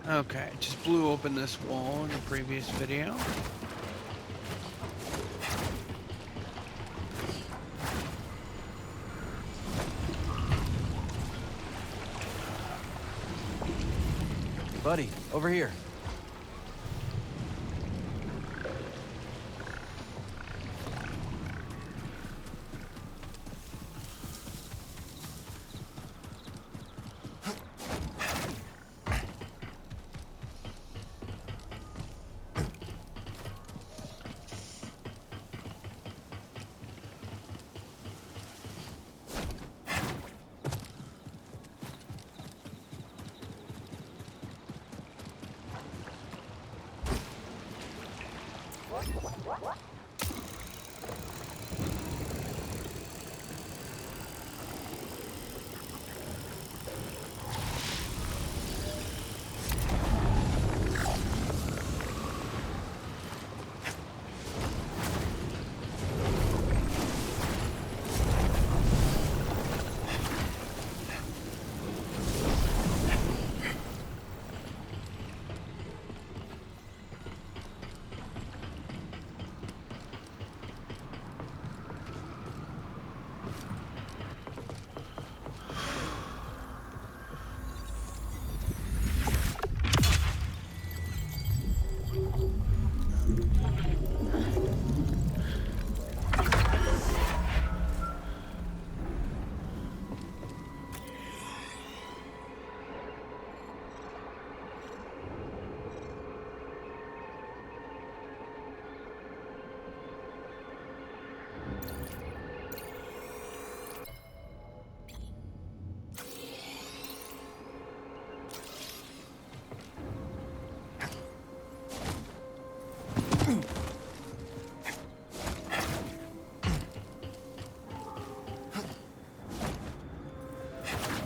Okay, just blew open this wall in the previous video. Buddy, over here.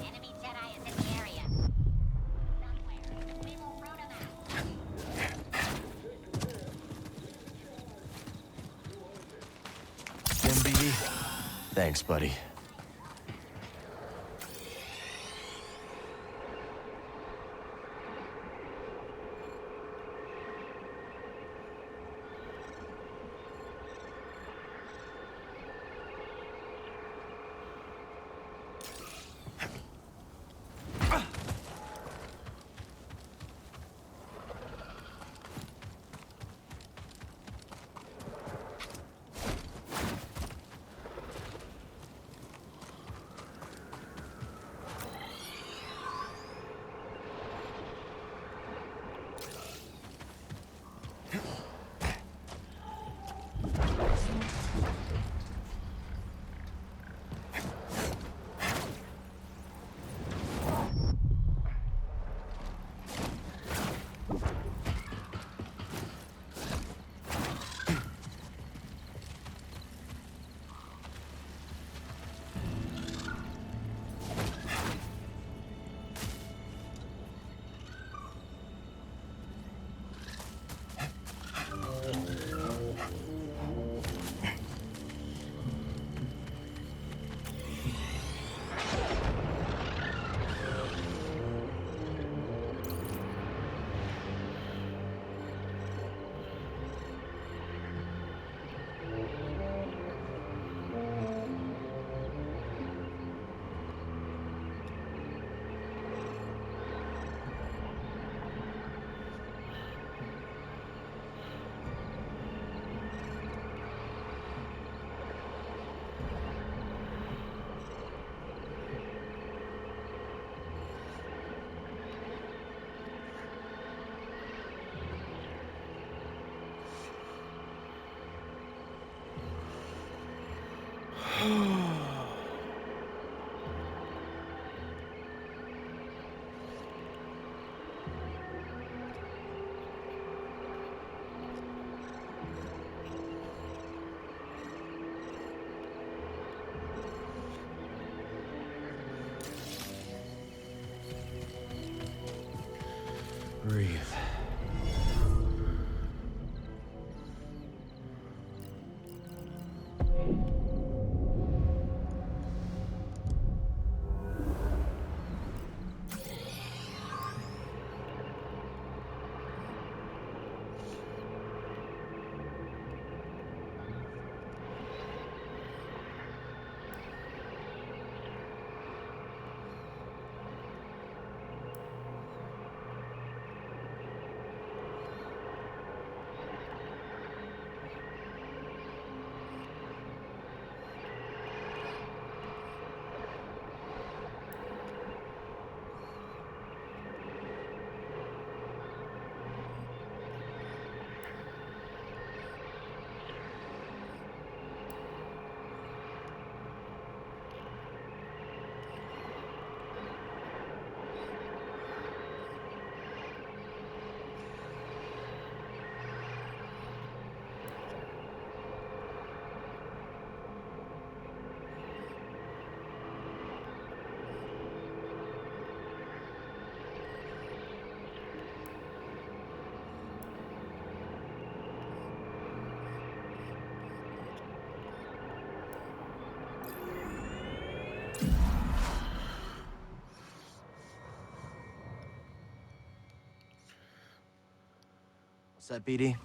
Enemy Jedi is in the area. Somewhere. We will root him out. MB. Thanks, buddy. Breathe. set, BD?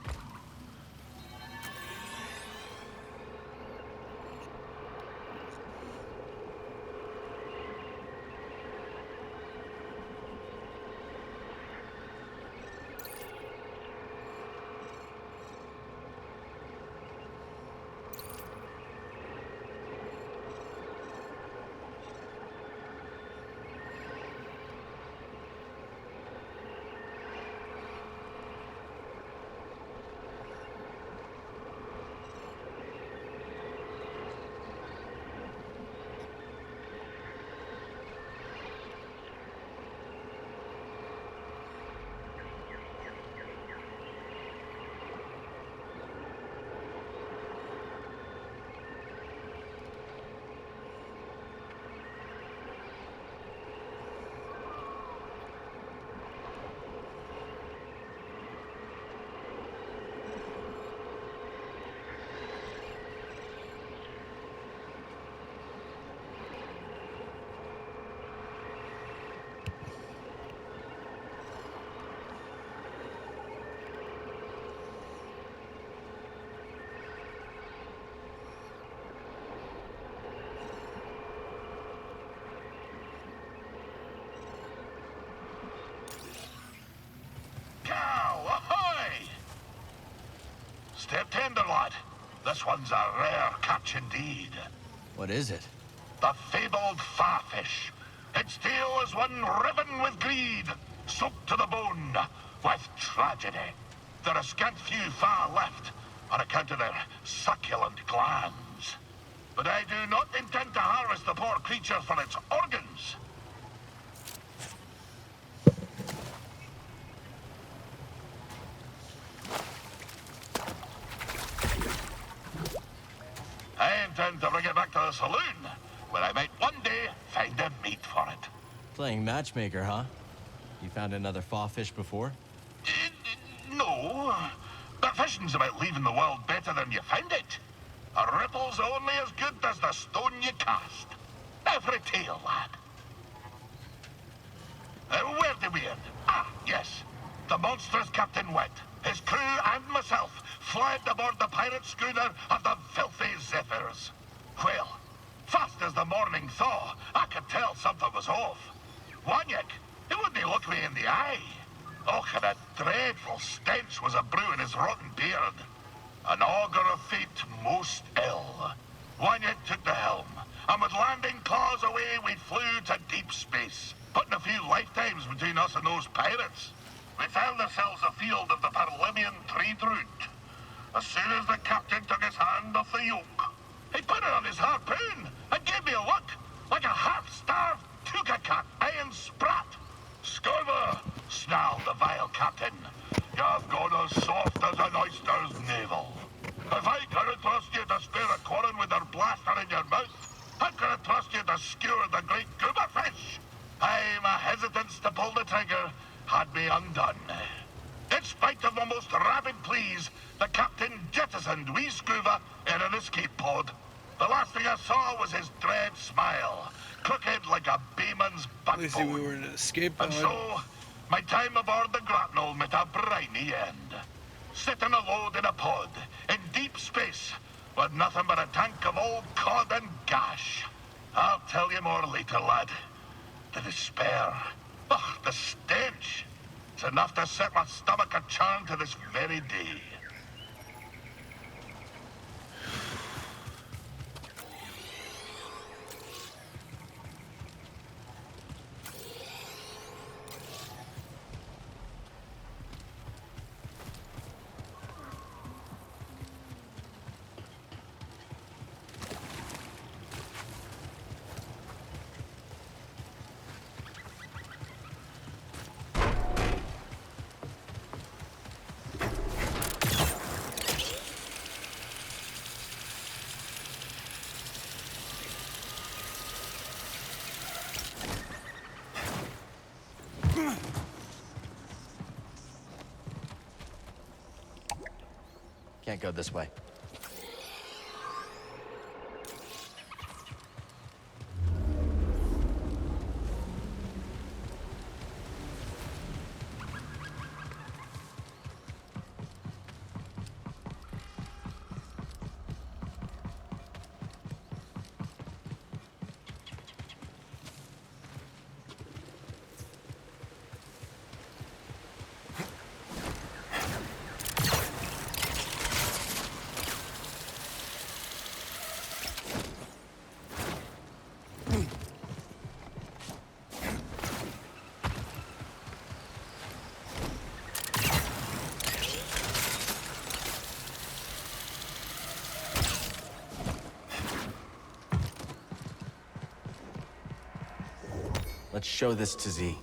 Step tender, lad. This one's a rare catch indeed. What is it? The fabled farfish. Its tail is one riven with greed, soaked to the bone with tragedy. There are scant few far left on account of their succulent glands. But I do not intend to harvest the poor creature for its organs. I intend to bring it back to the saloon, where I might one day find a mate for it. Playing matchmaker, huh? You found another fawfish before? No, but fishing's about leaving the world better than you found it. A ripple's only as good as the stone you cast. Now for a tale, lad. Where did we end? Ah, yes. The monstrous Captain Wet, his crew and myself fled aboard the pirate schooner of the filthy Zephyrs. Well, fast as the morning thaw, I could tell something was off. Wanyik, he wouldn't look me in the eye. Oh, and a dreadful stench was a brewing his rotten beard. An augur of fate most ill. Wanyik took the helm, and with landing claws away, we flew to deep space, putting a few lifetimes between us and those pirates. We found ourselves afield of the Parlymian trade route. As soon as the captain took his hand off the yoke, he put it on his harpoon and gave me a look, like a half-starved tuka-cat iron sprat. Scurver, snarled the vile captain. You've gone as soft as an oyster's navel. If I can't trust you to spare a quarren with her blaster in your mouth, how can I trust you to skewer the great gooberfish? Aye, my hesitance to pull the trigger had me undone. In spite of my most rabid pleas, the captain jettisoned wee Scuba in an escape pod. The last thing I saw was his dread smile, crooked like a bayman's At least we backbone. were in an escape pod. And so, my time aboard the grapnel met a briny end. Sitting aload in a pod, in deep space, with nothing but a tank of old cod and gash. I'll tell you more later, lad. The despair. Ugh, the stench. It's enough to set my stomach a churn to this very day. Can't go this way. Let's show this to Z.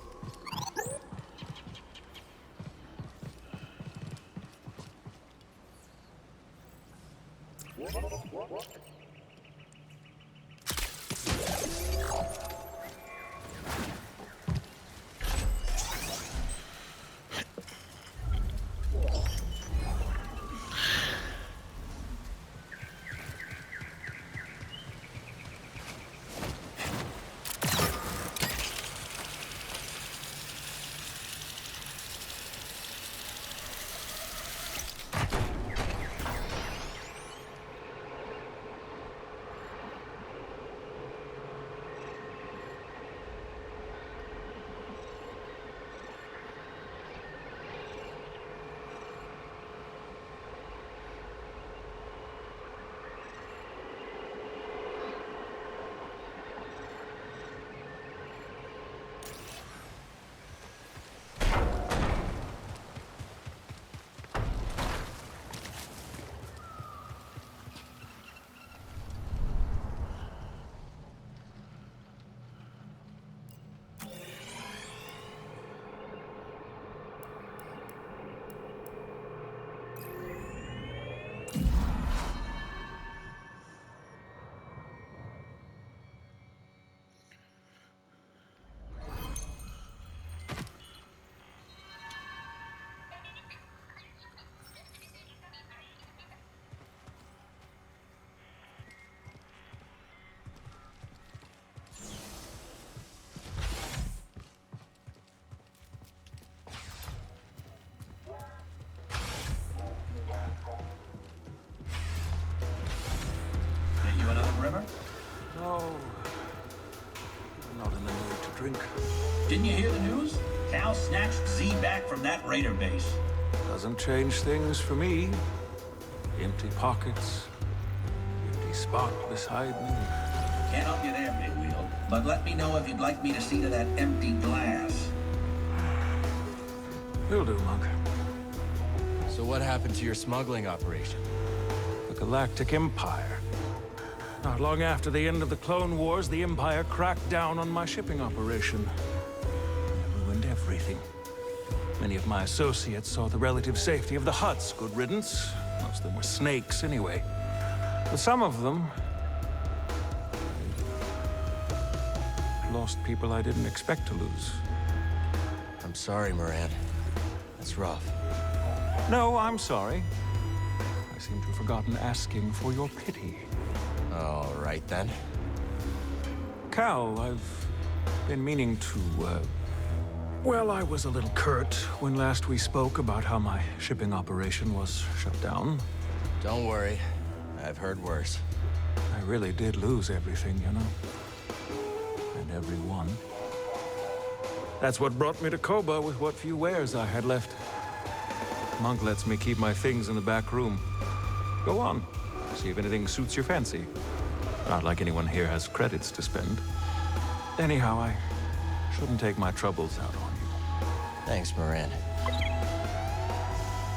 You another river? No. I'm not in the mood to drink. Didn't you hear the news? Cal snatched Z back from that raider base. Doesn't change things for me. Empty pockets. Empty spot beside me. Can't help you there, Big Wheel. But let me know if you'd like me to see to that empty glass. Will do, Monk. So what happened to your smuggling operation? The Galactic Empire. Not long after the end of the Clone Wars, the Empire cracked down on my shipping operation. It ruined everything. Many of my associates saw the relative safety of the Hutts. Good riddance. Most of them were snakes anyway. But some of them lost people I didn't expect to lose. I'm sorry, Moran. That's rough. No, I'm sorry. I seem to have forgotten asking for your pity. All right, then. Cal, I've been meaning to, well, I was a little curt when last we spoke about how my shipping operation was shut down. Don't worry. I've heard worse. I really did lose everything, you know. And everyone. That's what brought me to Koba with what few wares I had left. Monk lets me keep my things in the back room. Go on. See if anything suits your fancy. Not like anyone here has credits to spend. Anyhow, I shouldn't take my troubles out on you. Thanks, Moran.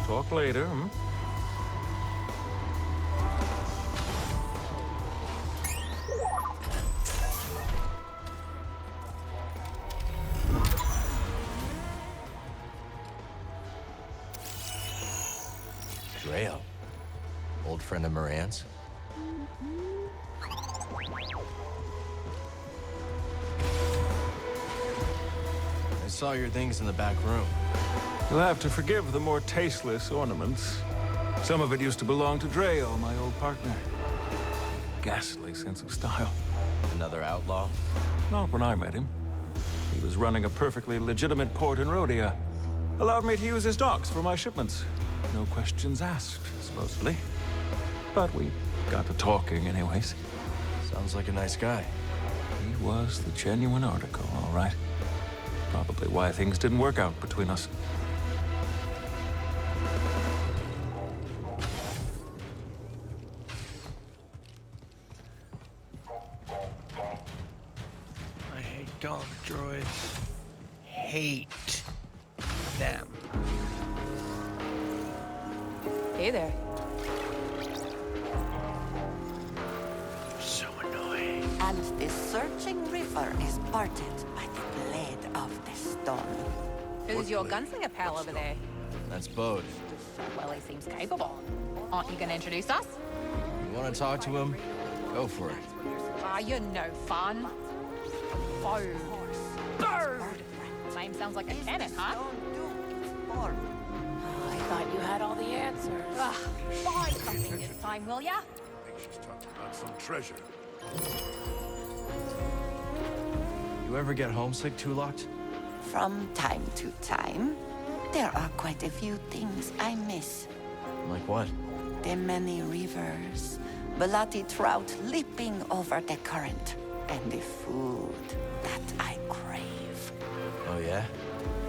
Talk later, hmm? Drayo. Old friend of Moran's. I saw your things in the back room. You'll have to forgive the more tasteless ornaments. Some of it used to belong to Drayo, my old partner. Ghastly sense of style. Another outlaw? Not when I met him. He was running a perfectly legitimate port in Rhodia. Allowed me to use his docks for my shipments. No questions asked, supposedly. But we got to talking anyways. Sounds like a nice guy. He was the genuine article, all right. Probably why things didn't work out between us. I hate dog droids. Hate them. Hey there. So annoying. And the searching river is parted by the blade. done. Who's your gunslinger pal over there? That's Bode. Well, he seems capable. Aren't you going to introduce us? You want to talk to him? Go for it. Ah, you're no fun. Bode. Bode! Name sounds like a cannon, huh? I thought you had all the answers. Ugh, buy something this time, will ya? I think she's talking about some treasure. You ever get homesick, Tulakt? From time to time, there are quite a few things I miss. Like what? The many rivers, bloody trout leaping over the current, and the food that I crave. Oh, yeah?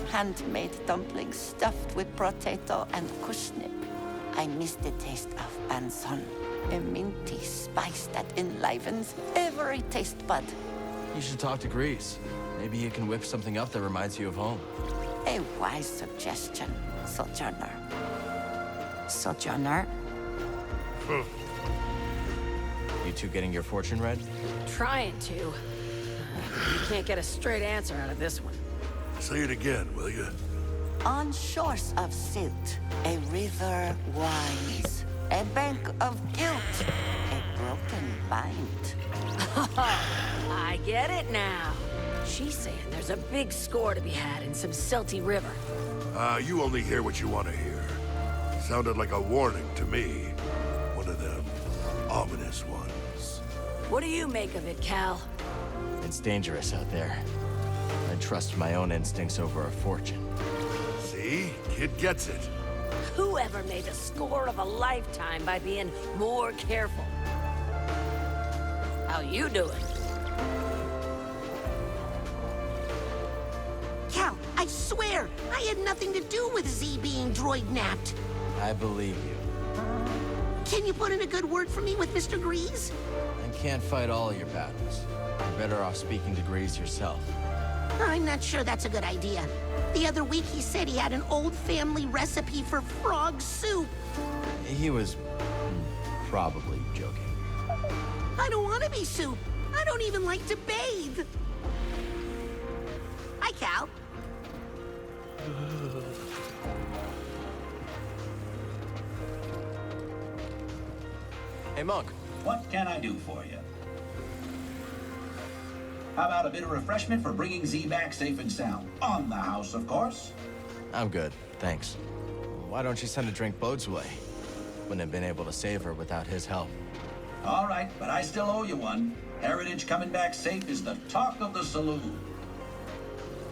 Handmade dumplings stuffed with potato and kushnip. I miss the taste of banson, a minty spice that enlivens every taste bud. You should talk to Grease. Maybe he can whip something up that reminds you of home. A wise suggestion, Sojourner. Sojourner? You two getting your fortune read? Trying to. You can't get a straight answer out of this one. Say it again, will you? On shores of silt, a river winds, a bank of guilt, a broken mind. I get it now. She's saying there's a big score to be had in some silty river. You only hear what you want to hear. Sounded like a warning to me. One of them ominous ones. What do you make of it, Cal? It's dangerous out there. I trust my own instincts over a fortune. See? Kid gets it. Whoever made a score of a lifetime by being more careful? How you doing? Cal, I swear, I had nothing to do with Z being droid-napped. I believe you. Can you put in a good word for me with Mr. Grease? I can't fight all your battles. You're better off speaking to Grease yourself. I'm not sure that's a good idea. The other week he said he had an old family recipe for frog soup. He was probably joking. I don't want to be soup. I don't even like to bathe. Hi, Cal. Hey, Monk. What can I do for you? How about a bit of refreshment for bringing Z back safe and sound? On the house, of course. I'm good, thanks. Why don't you send a drink Bode's way? Wouldn't have been able to save her without his help. All right, but I still owe you one. Heritage coming back safe is the talk of the saloon.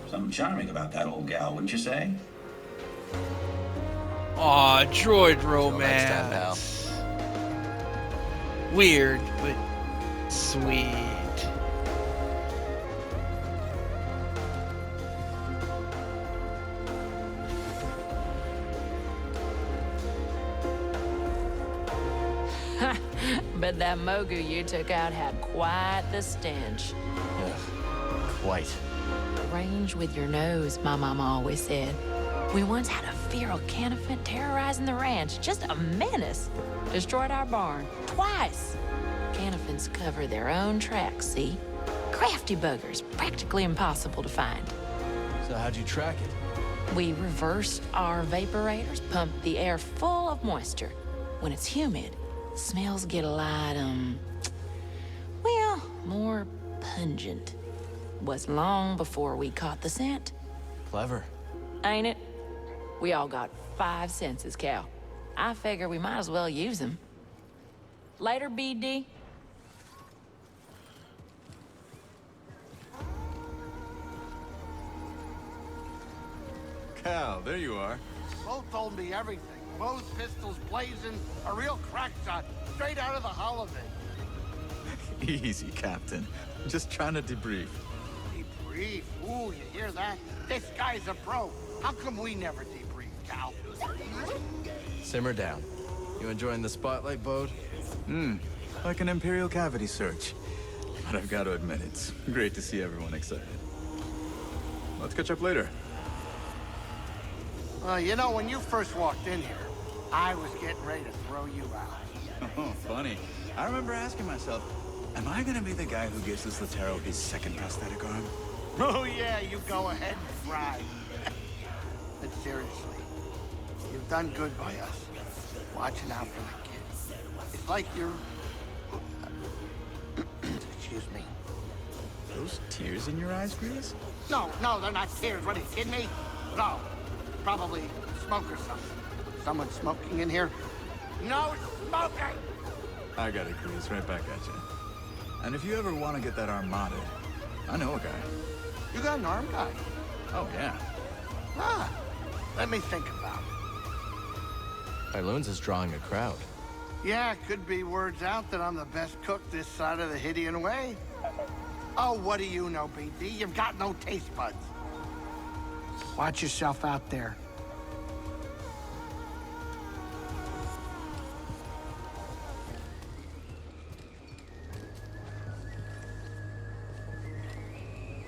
Something charming about that old gal, wouldn't you say? Aw, droid Next time, romance. Weird, but sweet. But that Mogu you took out had quite the stench. Ugh, quite. Range with your nose, my mama always said. We once had a feral canifant terrorizing the ranch. Just a menace. Destroyed our barn. Twice. Canifants cover their own tracks, see? Crafty buggers. Practically impossible to find. So how'd you track it? We reversed our vaporators, pumped the air full of moisture. When it's humid, smells get a lot, well, more pungent. Was long before we caught the scent. Clever. Ain't it? We all got 5 senses, Cal. I figure we might as well use them. Later, BD. Cal, there you are. Bo told me everything. Both pistols blazing, a real crack shot, straight out of the holiday. Easy, Captain. Just trying to debrief. Debrief? Ooh, you hear that? This guy's a pro. How come we never debrief, Cal? Simmer down. You enjoying the spotlight, Bode? Like an Imperial cavity search. But I've got to admit, it's great to see everyone excited. Let's catch up later. Well, you know, when you first walked in here, I was getting ready to throw you out. Oh, funny. I remember asking myself, am I gonna be the guy who gives this Latero his second prosthetic arm? Oh, yeah, you go ahead and fry. But seriously, you've done good by us. Watching out for the kids. It's like you're... Excuse me. Those tears in your eyes, Grease? No, they're not tears. What, are you kidding me? No. Probably smoke or something. Someone smoking in here? No smoking! I got it, Grease. Right back at you. And if you ever want to get that arm modded, I know a guy. You got an arm guy? Oh, yeah. Ah, let me think about it. Pyloon's is drawing a crowd. Yeah, it could be words out that I'm the best cook this side of the Hydian Way. Oh, what do you know, BD? You've got no taste buds. Watch yourself out there.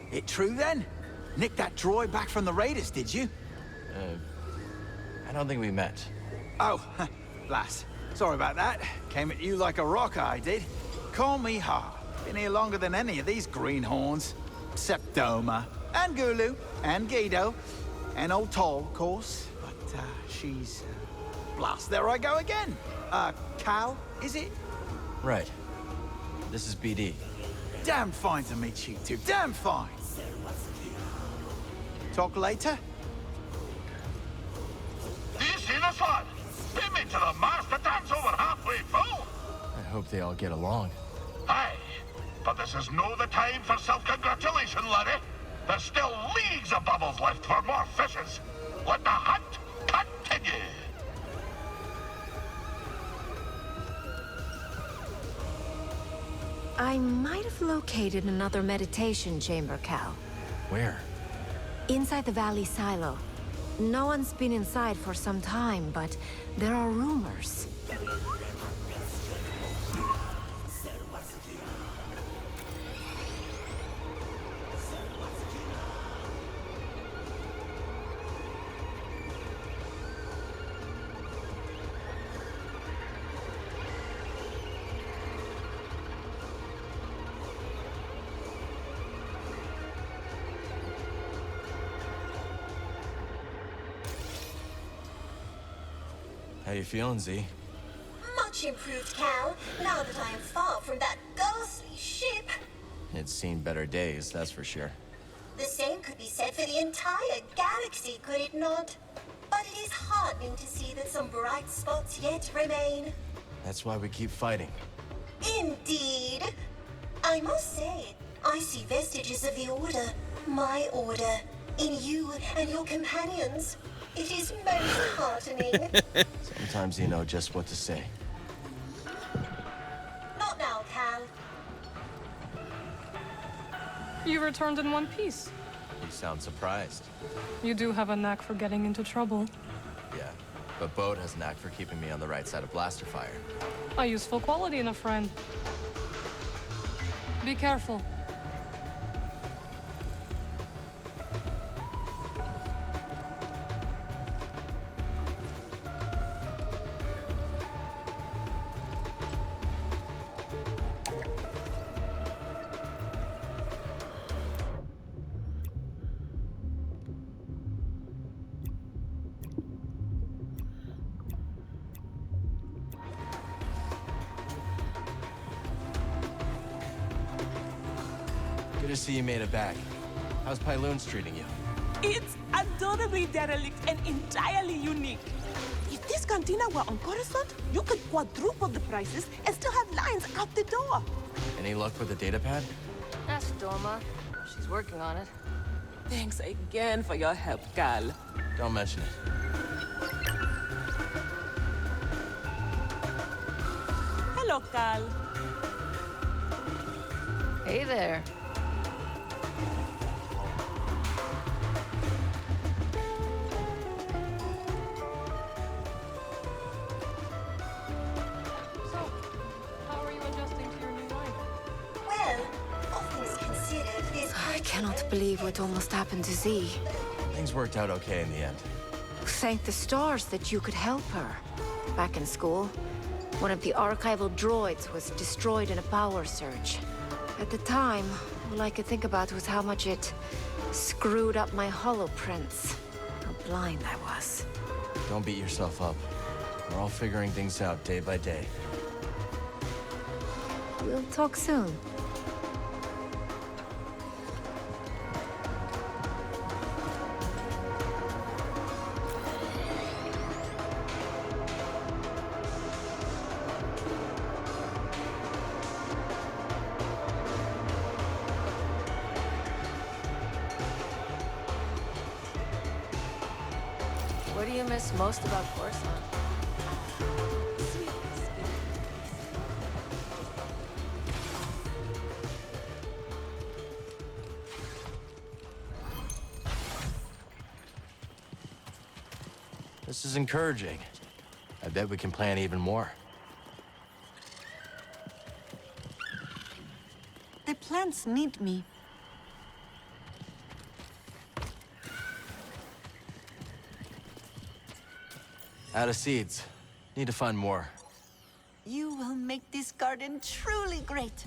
It true then? Nicked that droid back from the raiders, did you? I don't think we met. Oh, lass. Sorry about that. Came at you like a rock, I did. Call me Ha. Been here longer than any of these greenhorns. Except Doma, and Gulu, and Guido, and old Toll, of course. But, she's... blast, there I go again. Cal, is it? Right. This is BD. Damn fine to meet you two. Damn fine. Talk later? Do you see this lad? Beat me to the mast, the tank's over halfway full. I hope they all get along. Aye, but this is no the time for self-congratulation, laddie. There's still leagues of bubbles left for more fishes. Let the hunt continue. I might have located another meditation chamber, Cal. Where? Inside the valley silo. No one's been inside for some time, but there are rumors. How you feeling, Z? Much improved, Cal, now that I am far from that ghastly ship. It's seen better days, that's for sure. The same could be said for the entire galaxy, could it not? But it is heartening to see that some bright spots yet remain. That's why we keep fighting. Indeed. I must say, I see vestiges of the Order, my Order, in you and your companions. It is most heartening. Sometimes you know just what to say. Not now, Cal. You returned in one piece. You sound surprised. You do have a knack for getting into trouble. Yeah, but Bode has a knack for keeping me on the right side of blaster fire. A useful quality in a friend. Be careful. Good to see you made it back. How's Pyloon's treating you? It's adorably derelict and entirely unique. If this cantina were on Coruscant, you could quadruple the prices and still have lines out the door. Any luck with the data pad? Ask Doma. She's working on it. Thanks again for your help, Cal. Don't mention it. Hello, Cal. Hey there. I cannot believe what almost happened to Z. Things worked out okay in the end. Thank the stars that you could help her. Back in school, one of the archival droids was destroyed in a power surge. At the time, All I could think about was how much it screwed up my holoprints. How blind I was. Don't beat yourself up. We're all figuring things out day by day. We'll talk soon. What do you miss most about Coruscant? This is encouraging. I bet we can plan even more. The plants need me. Out of seeds. Need to find more. You will make this garden truly great.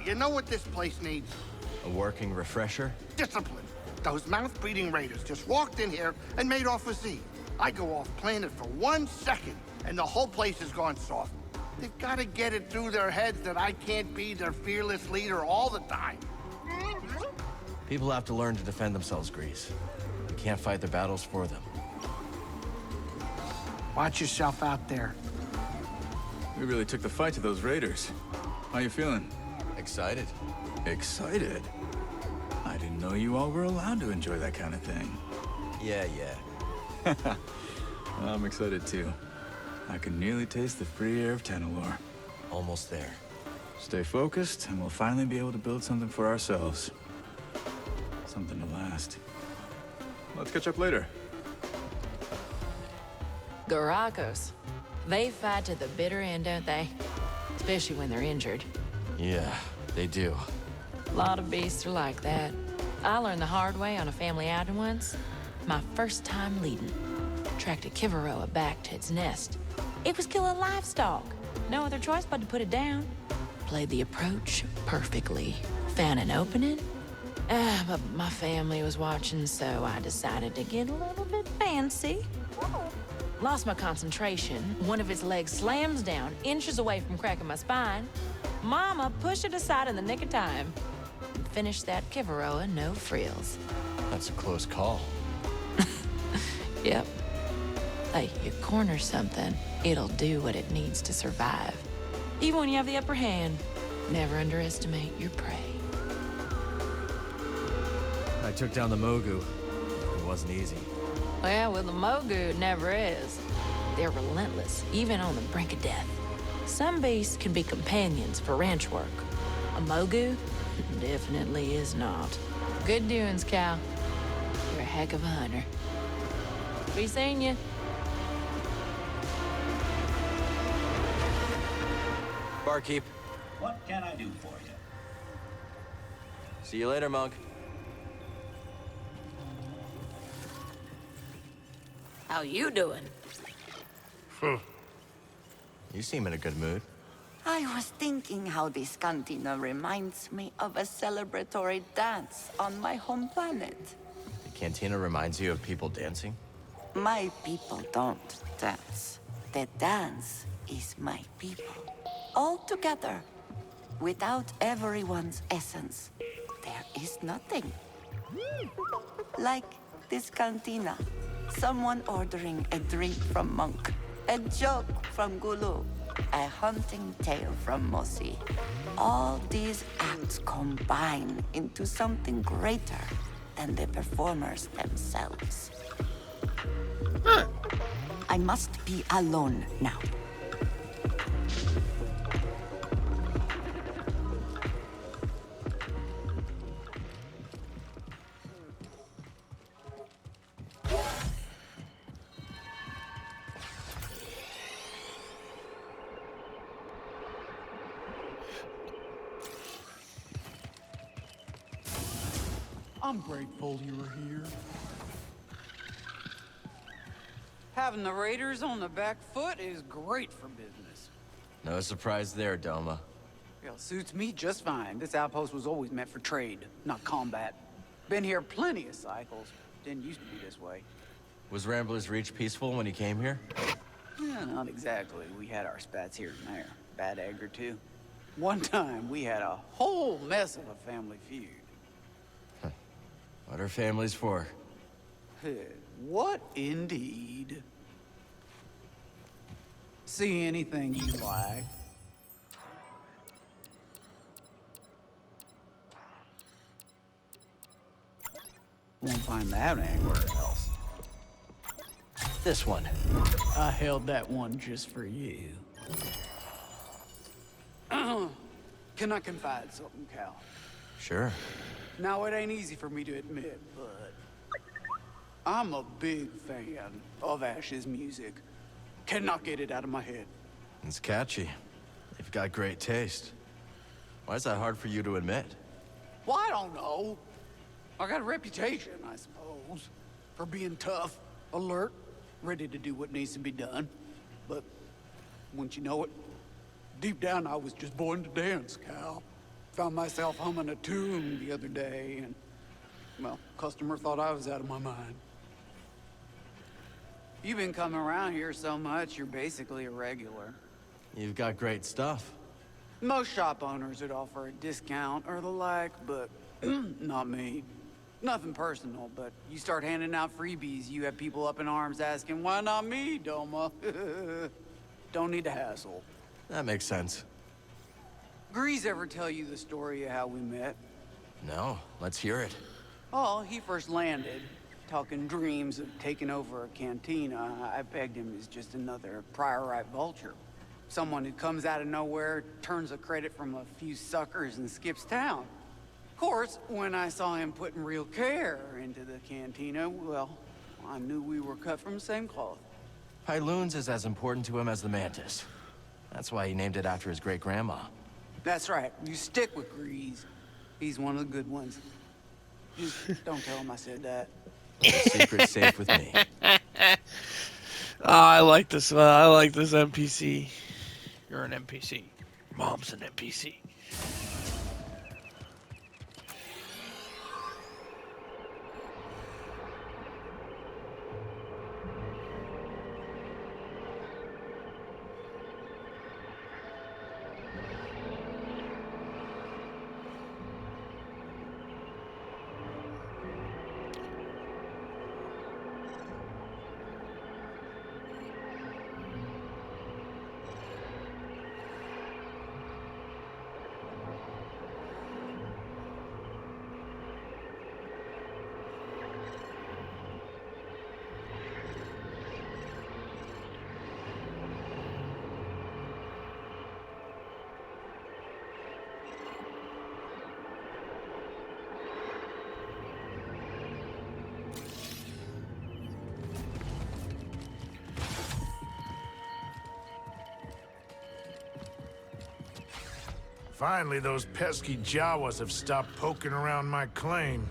You know what this place needs? A working refresher? Discipline. Those mouth-breathing raiders just walked in here and made off with Z. I go off planet for 1 second, and the whole place has gone soft. They've got to get it through their heads that I can't be their fearless leader all the time. People have to learn to defend themselves, Grease. We can't fight their battles for them. Watch yourself out there. We really took the fight to those raiders. How you feeling? Excited. Excited? I didn't know you all were allowed to enjoy that kind of thing. Yeah. I'm excited too. I can nearly taste the free air of Tanalor. Almost there. Stay focused, and we'll finally be able to build something for ourselves. Something to last. Let's catch up later. Garacos. They fight to the bitter end, don't they? Especially when they're injured. Yeah, they do. A lot of beasts are like that. I learned the hard way on a family outing once. My first time leading. Tracked a Kivaroa back to its nest. It was killing livestock. No other choice but to put it down. Played the approach perfectly. Found an opening. But my family was watching, so I decided to get a little bit fancy. Lost my concentration. One of its legs slams down, inches away from cracking my spine. Mama pushed it aside in the nick of time. And finished that Kivaroa no frills. That's a close call. Yep. Hey, you corner something, it'll do what it needs to survive. Even when you have the upper hand, never underestimate your prey. I took down the Mogu. It wasn't easy. Well, with the Mogu, it never is. They're relentless, even on the brink of death. Some beasts can be companions for ranch work. A Mogu definitely is not. Good doings, Cal. You're a heck of a hunter. Be seeing you. Barkeep. What can I do for you? See you later, Monk. How you doing? You seem in a good mood. I was thinking how this cantina reminds me of a celebratory dance on my home planet. The cantina reminds you of people dancing? My people don't dance. The dance is my people. All together. Without everyone's essence, there is nothing. Like this cantina. Someone ordering a drink from Monk. A joke from Gulu. A hunting tale from Mosi. All these acts combine into something greater than the performers themselves. I must be alone now. I'm grateful you were here. Having the Raiders on the back foot is great for business. No surprise there, Doma. Hell, suits me just fine. This outpost was always meant for trade, not combat. Been here plenty of cycles. Didn't used to be this way. Was Rambler's Reach peaceful when he came here? Yeah, not exactly. We had our spats here and there. Bad egg or two. One time, we had a whole mess of a family feud. What are families for? What indeed? See anything you like? Won't find that anywhere else. This one. I held that one just for you. Can I confide something, Cal? Sure. Now, it ain't easy for me to admit, but I'm a big fan of Ash's music. Cannot get it out of my head. It's catchy. You've got great taste. Why is that hard for you to admit? Well, I don't know. I got a reputation, I suppose, for being tough, alert, ready to do what needs to be done. But, wouldn't you know it, deep down I was just born to dance, Cal. Found myself humming a tune the other day, and, well, customer thought I was out of my mind. You've been coming around here so much, you're basically a regular. You've got great stuff. Most shop owners would offer a discount or the like, but not me. Nothing personal, but you start handing out freebies, you have people up in arms asking, why not me, Doma? Don't need to hassle. That makes sense. Grease ever tell you the story of how we met? No, let's hear it. Oh, he first landed, talking dreams of taking over a cantina. I pegged him as just another prior-right vulture. Someone who comes out of nowhere, turns a credit from a few suckers and skips town. Of course, when I saw him putting real care into the cantina, well, I knew we were cut from the same cloth. Pyloons is as important to him as the Mantis. That's why he named it after his great-grandma. That's right. You stick with Grease. He's one of the good ones. Just don't tell him I said that. The secret's safe with me. I like this. I like this NPC. You're an NPC. Mom's an NPC. Finally, those pesky Jawas have stopped poking around my claim.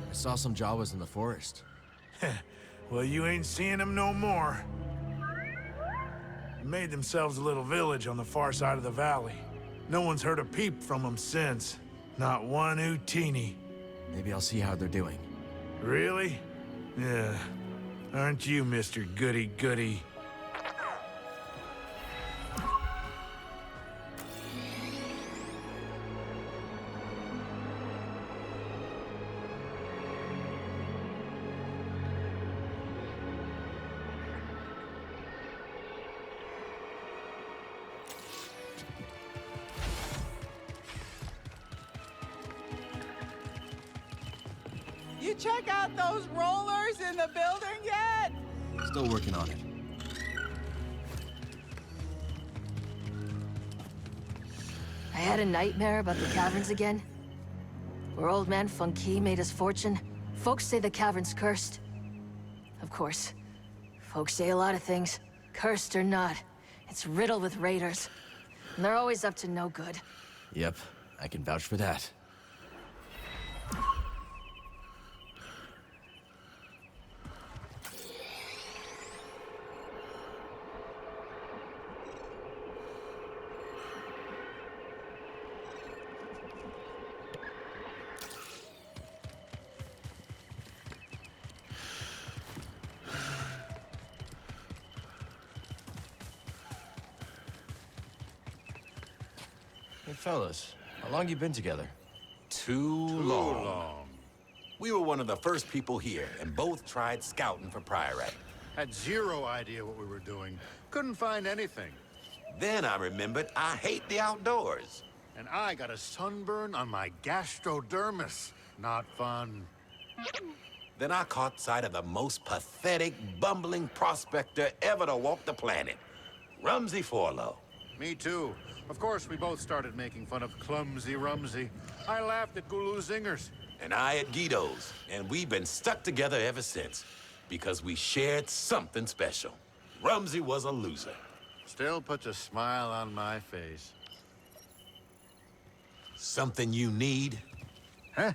I saw some Jawas in the forest. Well, you ain't seeing them no more. They made themselves a little village on the far side of the valley. No one's heard a peep from them since. Not one Utini. Maybe I'll see how they're doing. Really? Yeah. Aren't you, Mr. Goody-Goody? check out those rollers in the building yet? Still working on it. I had a nightmare about the caverns again. Where old man Funky made his fortune. Folks say the cavern's cursed. Of course. Folks say a lot of things. Cursed or not. It's riddled with raiders. And they're always up to no good. Yep, I can vouch for that. Hey, fellas, how long you been together? Too long. We were one of the first people here, and both tried scouting for Priorite. Had zero idea what we were doing. Couldn't find anything. Then I remembered I hate the outdoors. And I got a sunburn on my gastrodermis. Not fun. Then I caught sight of the most pathetic, bumbling prospector ever to walk the planet. Rumsey Forlow. Me too. Of course, we both started making fun of Clumsy Rumsey. I laughed at Gulu Zingers. And I at Guido's. And we've been stuck together ever since. Because we shared something special. Rumsey was a loser. Still puts a smile on my face. Something you need? Huh?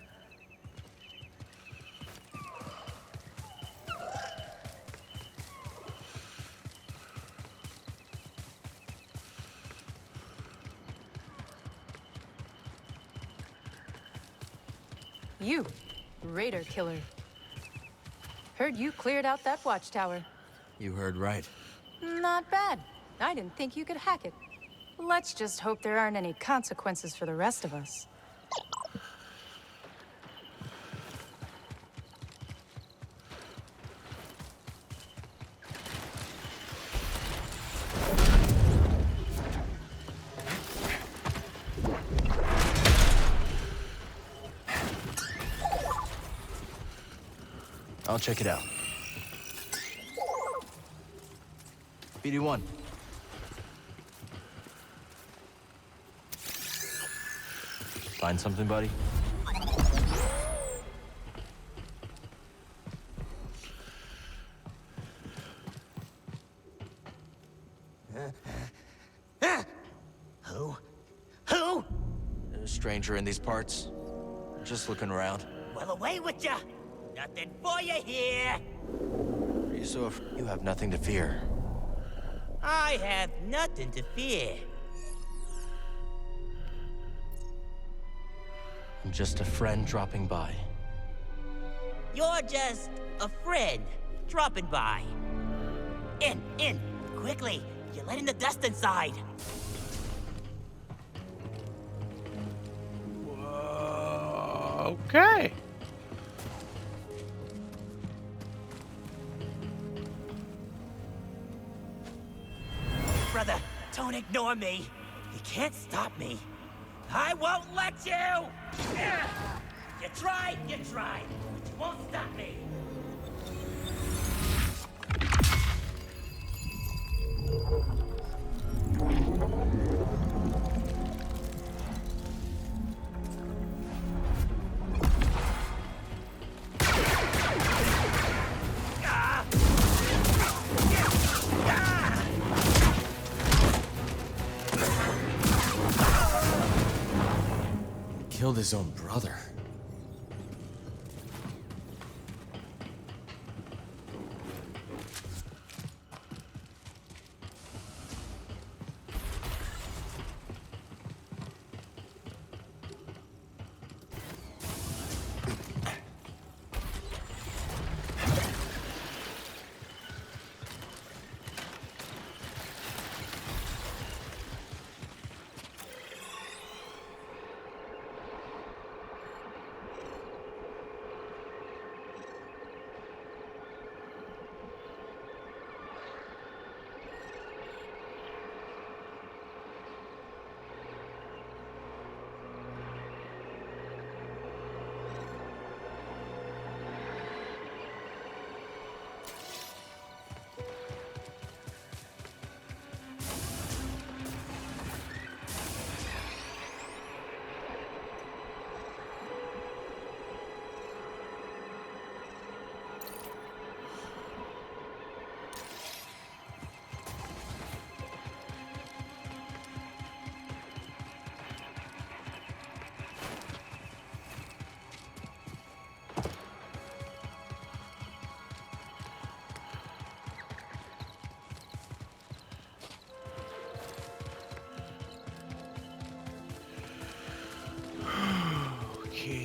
You, Raider Killer. Heard you cleared out that watchtower. You heard right. Not bad. I didn't think you could hack it. Let's just hope there aren't any consequences for the rest of us. I'll check it out. BD1. Find something, buddy? Who? Who? A stranger in these parts. Just looking around. Well, away with ya! Nothing for you here! Are you so afraid? You have nothing to fear. I have nothing to fear. I'm just a friend dropping by. You're just a friend dropping by. In, quickly! You're letting the dust inside. Okay. Brother, don't ignore me. You can't stop me. I won't let you! You tried, but you won't stop me. Killed his own brother.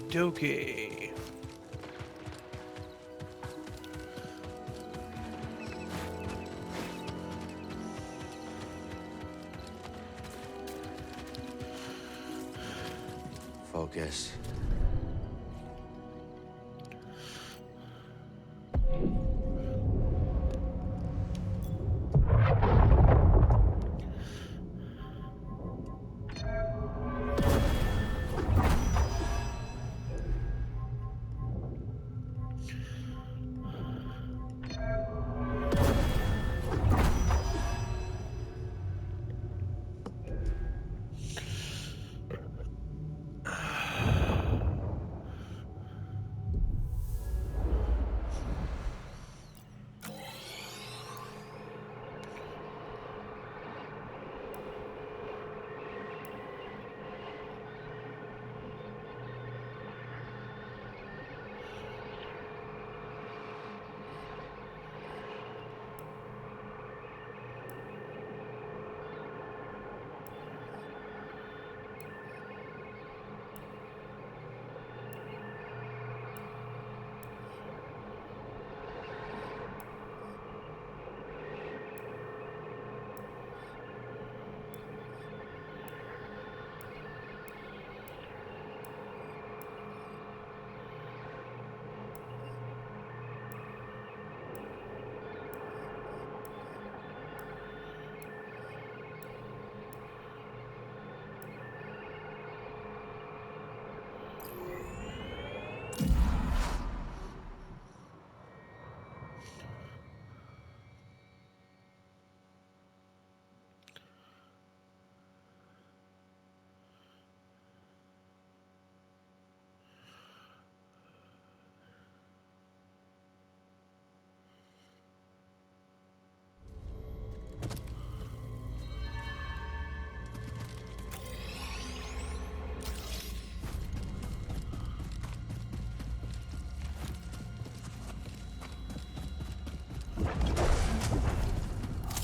dokey. Focus.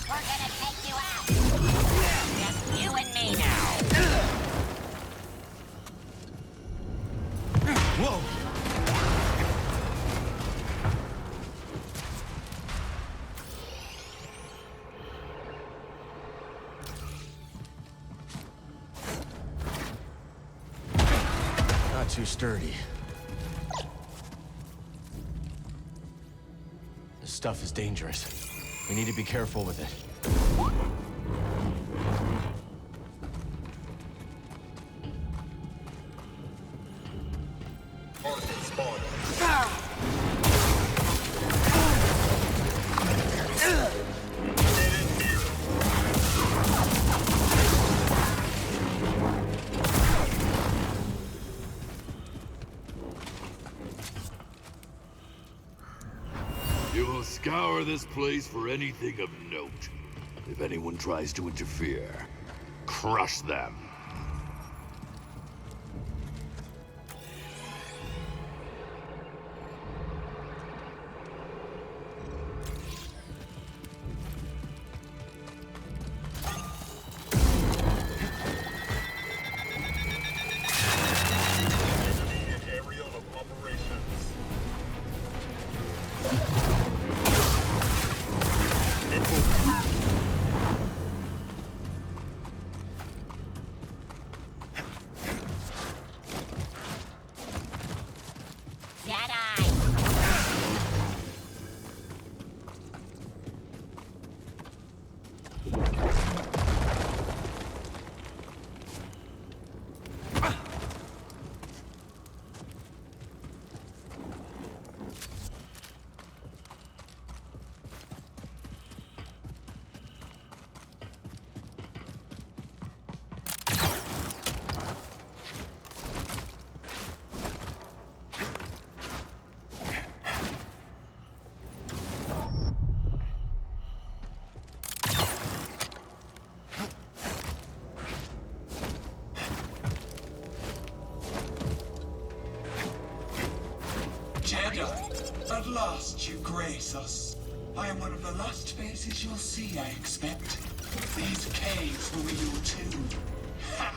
We're gonna take you out. Just you and me now. Whoa! Not too sturdy. This stuff is dangerous. We need to be careful with it. You will scour this place for anything of note. If anyone tries to interfere, crush them. Jedi, at last you grace us. I am one of the last faces you'll see, I expect. These caves will be your tomb. Ha!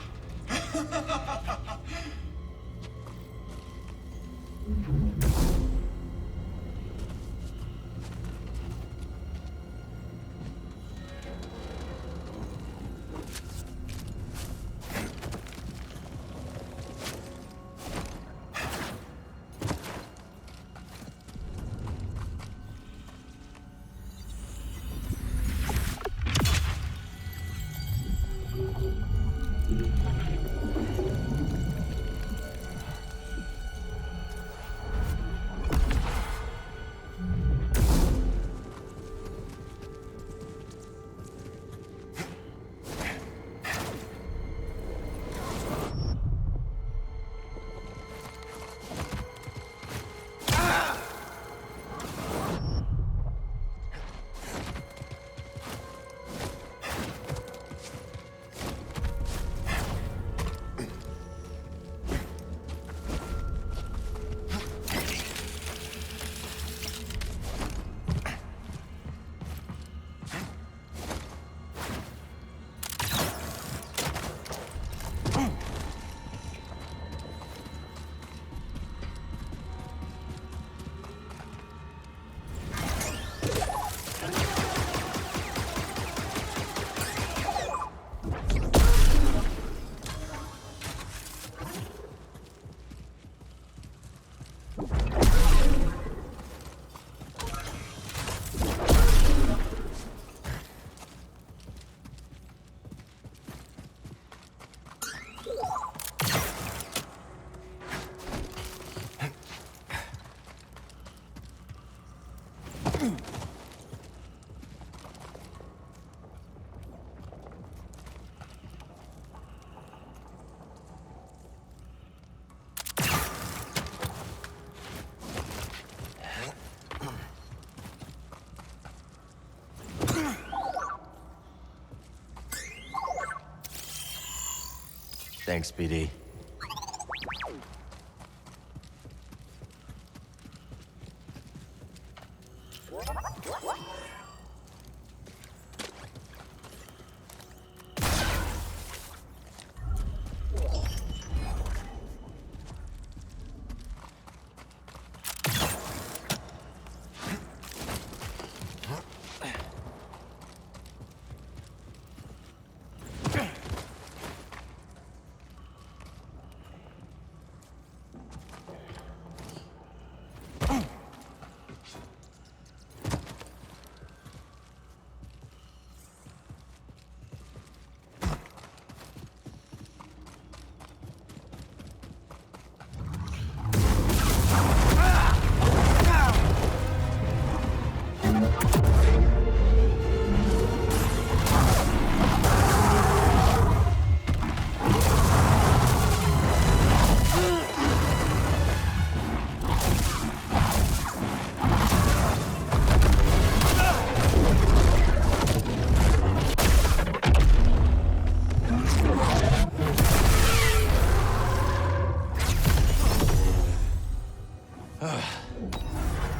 Thanks, BD.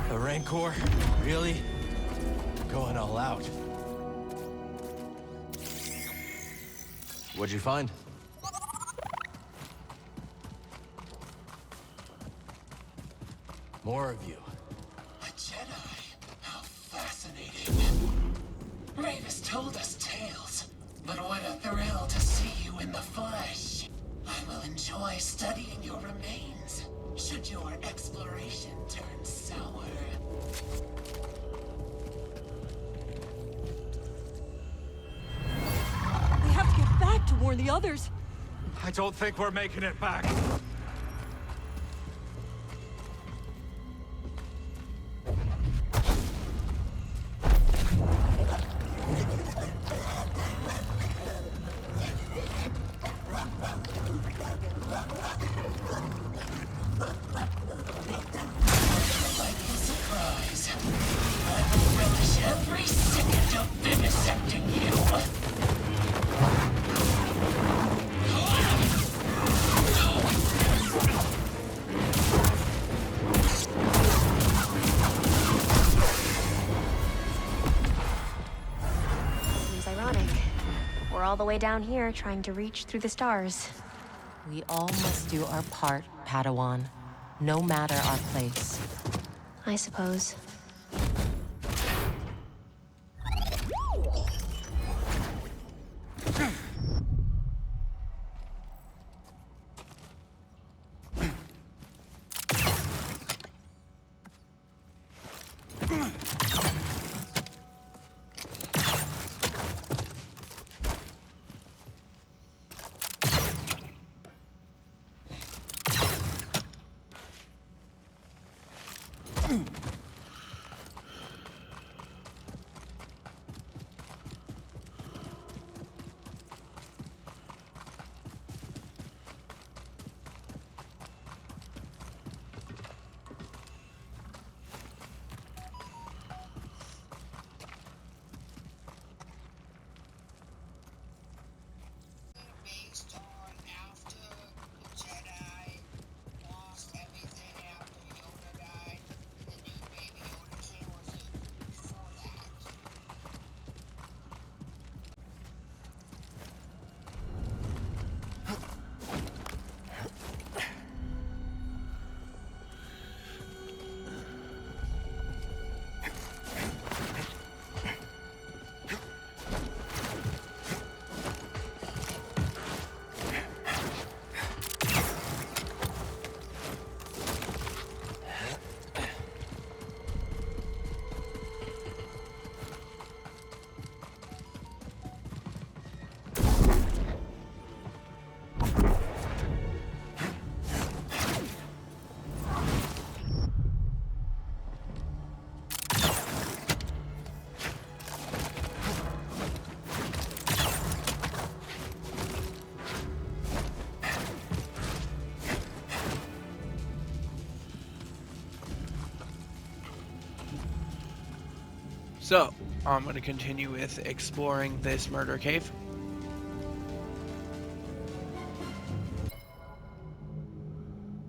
A Rancor? Really? Going all out. What'd you find? More of you. A Jedi? How fascinating. Ravis told us tales, but what a thrill to see you in the flesh. I will enjoy studying your remains, should your exploration turn sour. We have to get back to warn the others. I don't think we're making it back. All the way down here, trying to reach through the stars. We all must do our part, Padawan. no matter our place. I suppose. Based on after the Jedi lost everything after Yoda died, and the new baby Yoda came, was it before that? So, I'm going to continue with exploring this murder cave.